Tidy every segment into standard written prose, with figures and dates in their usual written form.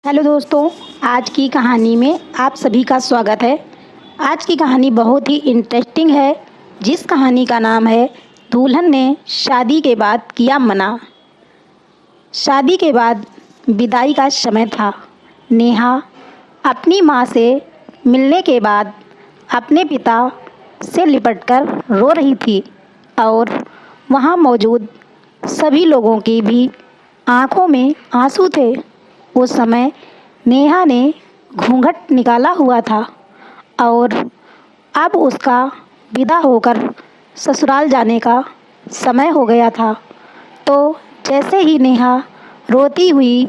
Hello दोस्तों, आज की कहानी में आप सभी का स्वागत है। आज की कहानी बहुत ही इंटरेस्टिंग है, जिस कहानी का नाम है दुल्हन ने शादी के बाद किया मना। शादी के बाद विदाई का समय था। नेहा अपनी माँ से मिलने के बाद अपने पिता से लिपटकर रो रही थी और वहाँ मौजूद सभी लोगों की भी आंखों में आंसू थे। उस समय नेहा ने घूंघट निकाला हुआ था और अब उसका विदा होकर ससुराल जाने का समय हो गया था। तो जैसे ही नेहा रोती हुई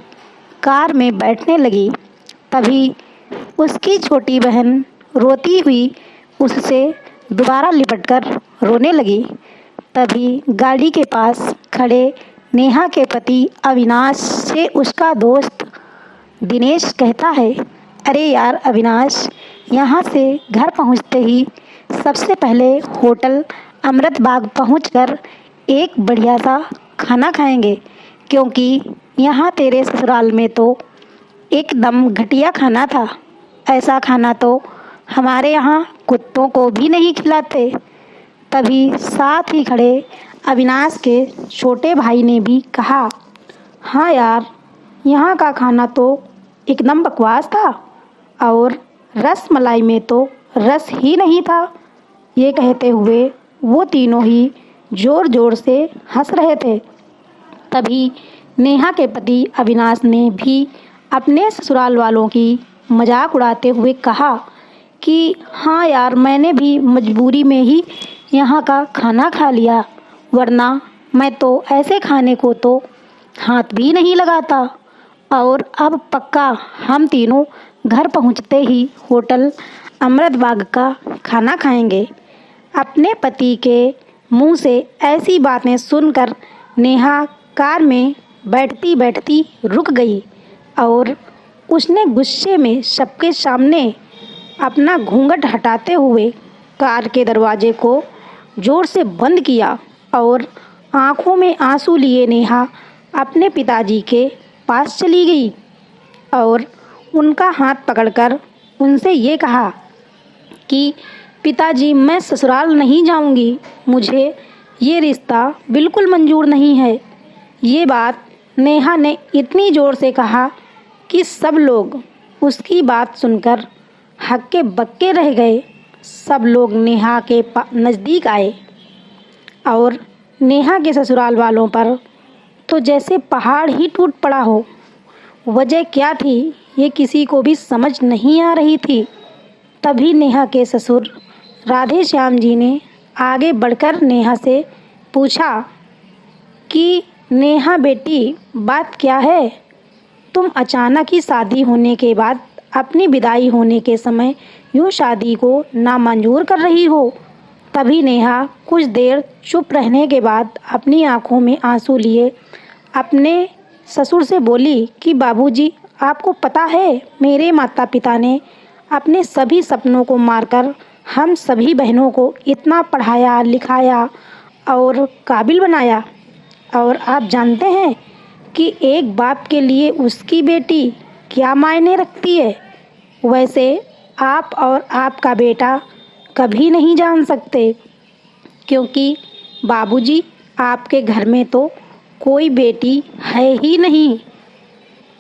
कार में बैठने लगी, तभी उसकी छोटी बहन रोती हुई उससे दोबारा लिपटकर रोने लगी। तभी गाड़ी के पास खड़े नेहा के पति अविनाश से उसका दोस्त दिनेश कहता है, अरे यार अविनाश, यहाँ से घर पहुँचते ही सबसे पहले होटल अमृत बाग पहुँचकर एक बढ़िया सा खाना खाएंगे, क्योंकि यहाँ तेरे ससुराल में तो एकदम घटिया खाना था। ऐसा खाना तो हमारे यहाँ कुत्तों को भी नहीं खिलाते। तभी साथ ही खड़े अविनाश के छोटे भाई ने भी कहा, हाँ यार, यहाँ का खाना तो एकदम बकवास था और रस मलाई में तो रस ही नहीं था। ये कहते हुए वो तीनों ही ज़ोर ज़ोर से हंस रहे थे। तभी नेहा के पति अविनाश ने भी अपने ससुराल वालों की मजाक उड़ाते हुए कहा कि हाँ यार, मैंने भी मजबूरी में ही यहाँ का खाना खा लिया, वरना मैं तो ऐसे खाने को तो हाथ भी नहीं लगाता। और अब पक्का हम तीनों घर पहुँचते ही होटल अमृत बाग का खाना खाएंगे। अपने पति के मुंह से ऐसी बातें सुनकर नेहा कार में बैठती बैठती रुक गई और उसने गुस्से में सबके सामने अपना घूंघट हटाते हुए कार के दरवाजे को ज़ोर से बंद किया और आंखों में आंसू लिए नेहा अपने पिताजी के पास चली गई और उनका हाथ पकड़कर उनसे ये कहा कि पिताजी, मैं ससुराल नहीं जाऊंगी, मुझे ये रिश्ता बिल्कुल मंजूर नहीं है। ये बात नेहा ने इतनी ज़ोर से कहा कि सब लोग उसकी बात सुनकर हक्के बक्के रह गए। सब लोग नेहा के नज़दीक आए और नेहा के ससुराल वालों पर तो जैसे पहाड़ ही टूट पड़ा हो। वजह क्या थी, ये किसी को भी समझ नहीं आ रही थी। तभी नेहा के ससुर राधे श्याम जी ने आगे बढ़कर नेहा से पूछा कि नेहा बेटी, बात क्या है? तुम अचानक ही शादी होने के बाद अपनी विदाई होने के समय यूँ शादी को नामंजूर कर रही हो। तभी नेहा कुछ देर चुप रहने के बाद अपनी आंखों में आंसू लिए अपने ससुर से बोली कि बाबूजी, आपको पता है, मेरे माता पिता ने अपने सभी सपनों को मारकर हम सभी बहनों को इतना पढ़ाया लिखाया और काबिल बनाया, और आप जानते हैं कि एक बाप के लिए उसकी बेटी क्या मायने रखती है। वैसे आप और आपका बेटा कभी नहीं जान सकते, क्योंकि बाबूजी, आपके घर में तो कोई बेटी है ही नहीं।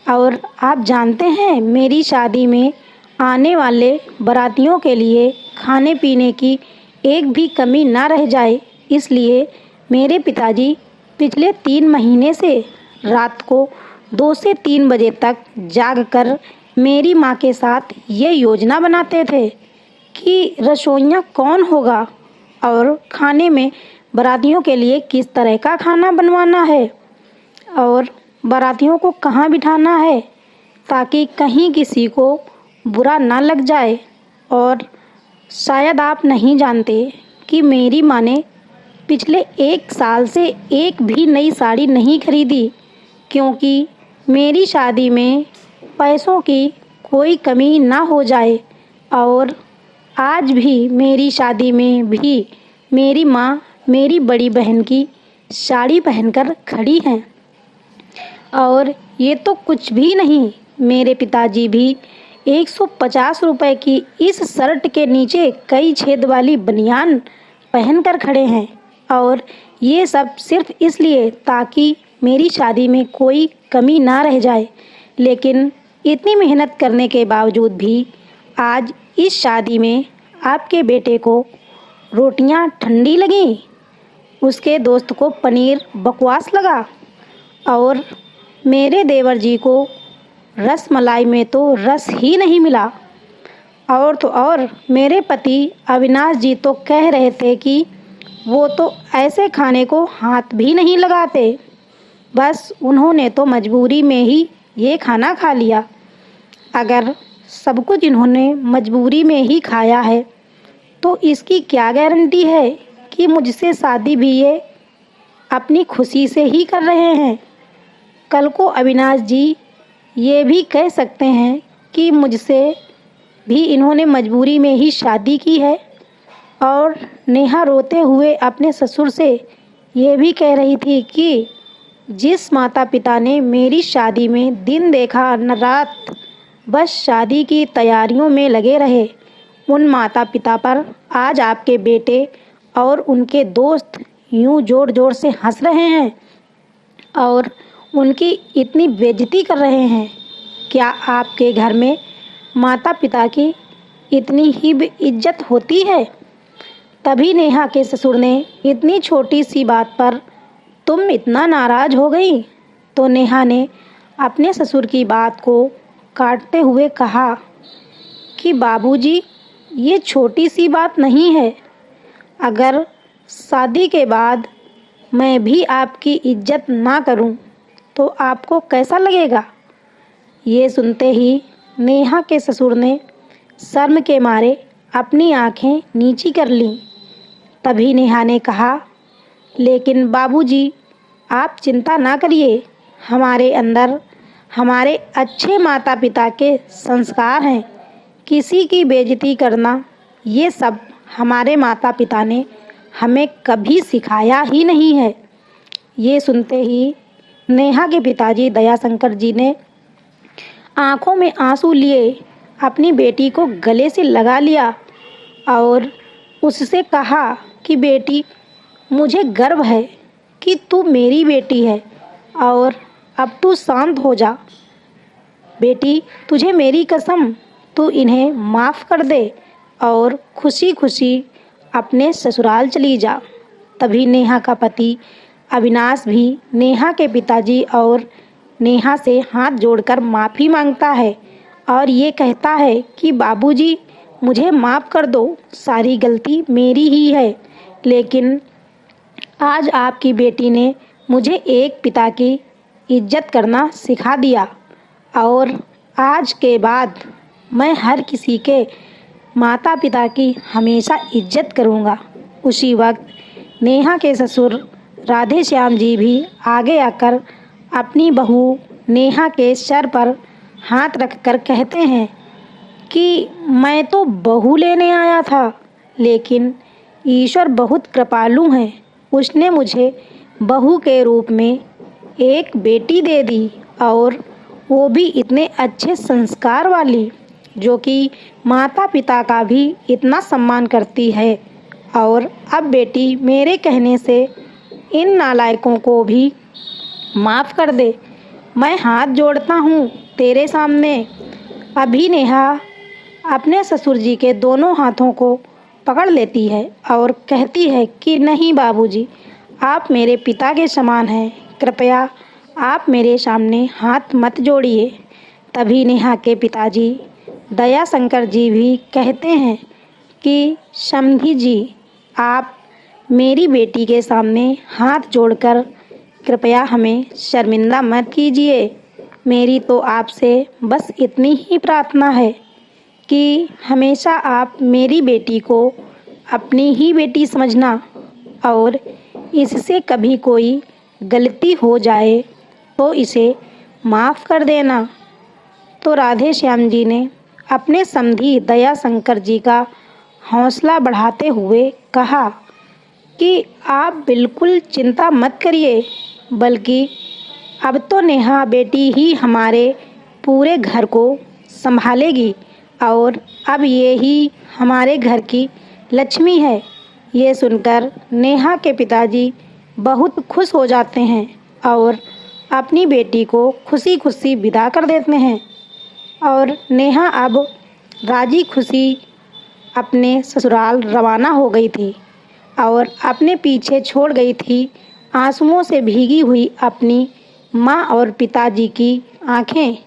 और आप जानते हैं, मेरी शादी में आने वाले बारातियों के लिए खाने पीने की एक भी कमी ना रह जाए, इसलिए मेरे पिताजी पिछले 3 महीने से रात को 2 से 3 बजे तक जागकर मेरी माँ के साथ ये योजना बनाते थे कि रसोइया कौन होगा और खाने में बारातियों के लिए किस तरह का खाना बनवाना है और बारातियों को कहाँ बिठाना है, ताकि कहीं किसी को बुरा ना लग जाए। और शायद आप नहीं जानते कि मेरी माँ ने पिछले 1 साल से एक भी नई साड़ी नहीं खरीदी, क्योंकि मेरी शादी में पैसों की कोई कमी ना हो जाए। और आज भी मेरी शादी में भी मेरी माँ मेरी बड़ी बहन की साड़ी पहनकर खड़ी हैं। और ये तो कुछ भी नहीं, मेरे पिताजी भी 150 रुपए की इस शर्ट के नीचे कई छेद वाली बनियान पहनकर खड़े हैं और ये सब सिर्फ इसलिए ताकि मेरी शादी में कोई कमी ना रह जाए। लेकिन इतनी मेहनत करने के बावजूद भी आज इस शादी में आपके बेटे को रोटियां ठंडी लगीं, उसके दोस्त को पनीर बकवास लगा और मेरे देवर जी को रस मलाई में तो रस ही नहीं मिला। और तो और मेरे पति अविनाश जी तो कह रहे थे कि वो तो ऐसे खाने को हाथ भी नहीं लगाते, बस उन्होंने तो मजबूरी में ही ये खाना खा लिया। अगर सब कुछ इन्होंने मजबूरी में ही खाया है तो इसकी क्या गारंटी है कि मुझसे शादी भी ये अपनी खुशी से ही कर रहे हैं। कल को अविनाश जी ये भी कह सकते हैं कि मुझसे भी इन्होंने मजबूरी में ही शादी की है। और नेहा रोते हुए अपने ससुर से ये भी कह रही थी कि जिस माता पिता ने मेरी शादी में दिन देखा न रात बस शादी की तैयारियों में लगे रहे, उन माता पिता पर आज आपके बेटे और उनके दोस्त यूं जोर जोर से हंस रहे हैं और उनकी इतनी बेइज्जती कर रहे हैं। क्या आपके घर में माता पिता की इतनी ही इज्जत होती है? तभी नेहा के ससुर ने इतनी छोटी सी बात पर तुम इतना नाराज़ हो गई? तो नेहा ने अपने ससुर की बात को काटते हुए कहा कि बाबूजी, ये छोटी सी बात नहीं है। अगर शादी के बाद मैं भी आपकी इज्जत ना करूं तो आपको कैसा लगेगा? ये सुनते ही नेहा के ससुर ने शर्म के मारे अपनी आंखें नीची कर लीं। तभी नेहा ने कहा, लेकिन बाबूजी, आप चिंता ना करिए, हमारे अंदर हमारे अच्छे माता पिता के संस्कार हैं। किसी की बेइज्जती करना ये सब हमारे माता पिता ने हमें कभी सिखाया ही नहीं है। ये सुनते ही नेहा के पिताजी दयाशंकर जी ने आंखों में आंसू लिए अपनी बेटी को गले से लगा लिया और उससे कहा कि बेटी, मुझे गर्व है कि तू मेरी बेटी है और अब तू शांत हो जा। बेटी, तुझे मेरी कसम, तू इन्हें माफ़ कर दे और खुशी खुशी अपने ससुराल चली जा। तभी नेहा का पति अविनाश भी नेहा के पिताजी और नेहा से हाथ जोड़कर माफ़ी मांगता है और ये कहता है कि बाबूजी, मुझे माफ़ कर दो, सारी गलती मेरी ही है। लेकिन आज आपकी बेटी ने मुझे एक पिता की इज्जत करना सिखा दिया और आज के बाद मैं हर किसी के माता पिता की हमेशा इज्जत करूँगा। उसी वक्त नेहा के ससुर राधे श्याम जी भी आगे आकर अपनी बहू नेहा के सर पर हाथ रखकर कहते हैं कि मैं तो बहू लेने आया था, लेकिन ईश्वर बहुत कृपालु है, उसने मुझे बहू के रूप में एक बेटी दे दी और वो भी इतने अच्छे संस्कार वाली, जो कि माता पिता का भी इतना सम्मान करती है। और अब बेटी, मेरे कहने से इन नालायकों को भी माफ़ कर दे, मैं हाथ जोड़ता हूँ तेरे सामने। अभी नेहा अपने ससुर जी के दोनों हाथों को पकड़ लेती है और कहती है कि नहीं बाबूजी, आप मेरे पिता के समान हैं, कृपया आप मेरे सामने हाथ मत जोड़िए। तभी नेहा के पिताजी दयाशंकर जी भी कहते हैं कि समधी जी, आप मेरी बेटी के सामने हाथ जोड़कर कृपया हमें शर्मिंदा मत कीजिए। मेरी तो आपसे बस इतनी ही प्रार्थना है कि हमेशा आप मेरी बेटी को अपनी ही बेटी समझना और इससे कभी कोई गलती हो जाए तो इसे माफ़ कर देना। तो राधे श्याम जी ने अपने समधी दयाशंकर जी का हौसला बढ़ाते हुए कहा कि आप बिल्कुल चिंता मत करिए, बल्कि अब तो नेहा बेटी ही हमारे पूरे घर को संभालेगी और अब ये ही हमारे घर की लक्ष्मी है। ये सुनकर नेहा के पिताजी बहुत खुश हो जाते हैं और अपनी बेटी को खुशी खुशी विदा कर देते हैं और नेहा अब राजी खुशी अपने ससुराल रवाना हो गई थी और अपने पीछे छोड़ गई थी आंसुओं से भीगी हुई अपनी माँ और पिताजी की आंखें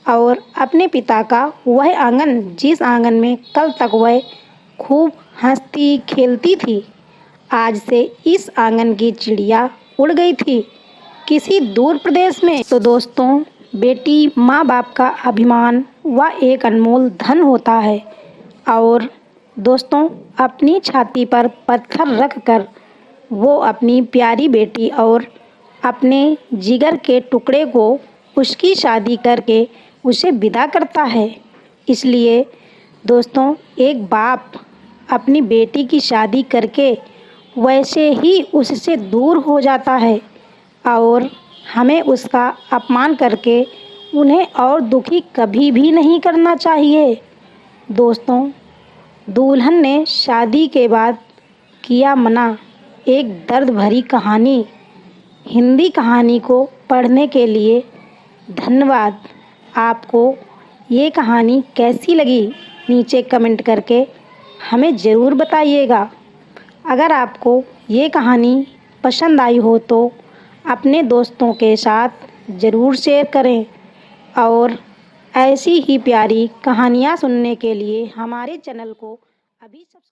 और अपने पिता का वह आंगन जिस आंगन में कल तक वह खूब हंसती खेलती थी। आज से इस आंगन की चिड़िया उड़ गई थी किसी दूर प्रदेश में। तो दोस्तों, बेटी माँ बाप का अभिमान व एक अनमोल धन होता है और दोस्तों, अपनी छाती पर पत्थर रख कर वो अपनी प्यारी बेटी और अपने जिगर के टुकड़े को उसकी शादी करके उसे विदा करता है। इसलिए दोस्तों, एक बाप अपनी बेटी की शादी करके वैसे ही उससे दूर हो जाता है और हमें उसका अपमान करके उन्हें और दुखी कभी भी नहीं करना चाहिए। दोस्तों, दुल्हन ने शादी के बाद किया मना, एक दर्द भरी कहानी। हिंदी कहानी को पढ़ने के लिए धन्यवाद। आपको ये कहानी कैसी लगी नीचे कमेंट करके हमें ज़रूर बताइएगा। अगर आपको ये कहानी पसंद आई हो तो अपने दोस्तों के साथ ज़रूर शेयर करें और ऐसी ही प्यारी कहानियाँ सुनने के लिए हमारे चैनल को अभी सब्सक्राइब